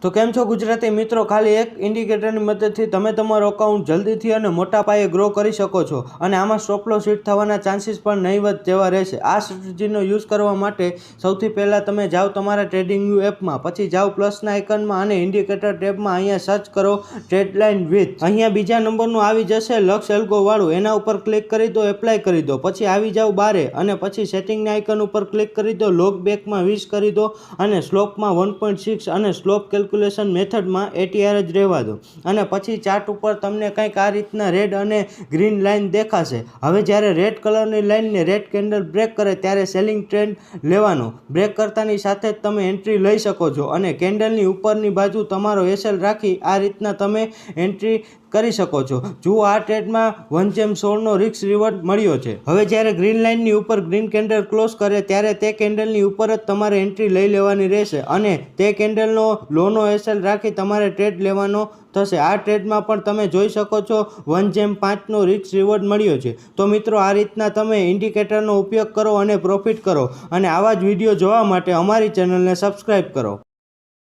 તો કેમ છો ગુજરાતી મિત્રો, ખાલી એક ઇન્ડિકેટરની મદદથી તમે તમારું અકાઉન્ટ જલ્દીથી અને મોટા પાયે ગ્રો કરી શકો છો અને આમાં સ્ટોપ લોસ હિટ થવાના ચાન્સીસ પણ નહીવત જેવા રહેશે। આ સ્ટ્રેટેજીનો યુઝ કરવા માટે સૌથી પહેલાં તમે જાઓ તમારા ટ્રેડિંગ એપમાં, પછી જાઓ પ્લસના આઇકનમાં અને ઇન્ડિકેટર ટેબમાં અહીંયા સર્ચ કરો ટ્રેડલાઇન વિથ। અહીંયા બીજા નંબરનું આવી જશે લક્ષ એલ્ગો વાળું, એના ઉપર ક્લિક કરી દો, એપ્લાય કરી દો, પછી આવી જાઓ બારે અને પછી સેટિંગના આઇકન ઉપર ક્લિક કરી દો, લોગ બેકમાં 20 કરી દો અને સ્લોપમાં 1.6 અને સ્લોપ કેલ્ક્યુલેશન મેથડમાં ATR જ રહેવા દો અને પછી ચાર્ટ ઉપર તમને કંઈક આ રીતના રેડ અને ગ્રીન લાઇન દેખાશે। હવે જ્યારે રેડ કલરની લાઇનને રેડ કેન્ડલ બ્રેક કરે ત્યારે સેલિંગ ટ્રેન્ડ લેવાનો, બ્રેક કરતાની સાથે જ તમે એન્ટ્રી લઈ શકો છો અને કેન્ડલની ઉપરની બાજુ તમારો SL રાખી આ રીતના તમે એન્ટ્રી કરી શકો છો। જુઓ આ ટ્રેડમાં 1/16 નો રિસ્ક રિવોર્ડ મળ્યો છે। હવે જ્યારે ગ્રીન લાઇનની ઉપર ગ્રીન કેન્ડલ ક્લોઝ કરે ત્યારે તે કેન્ડલની ઉપર જ તમારે એન્ટ્રી લઈ લેવાની રહેશે અને તે કેન્ડલનો લોનો SL રાખી તમારે ટ્રેડ લેવાનો થશે। આ ટ્રેડમાં પણ તમે જોઈ શકો છો 1/5 નો રિસ્ક રિવોર્ડ મળ્યો છે। તો મિત્રો આ રીતના તમે ઇન્ડિકેટરનો ઉપયોગ કરો અને પ્રોફિટ કરો અને આવા જ વિડીયો જોવા માટે અમારી ચેનલને સબસ્ક્રાઈબ કરો।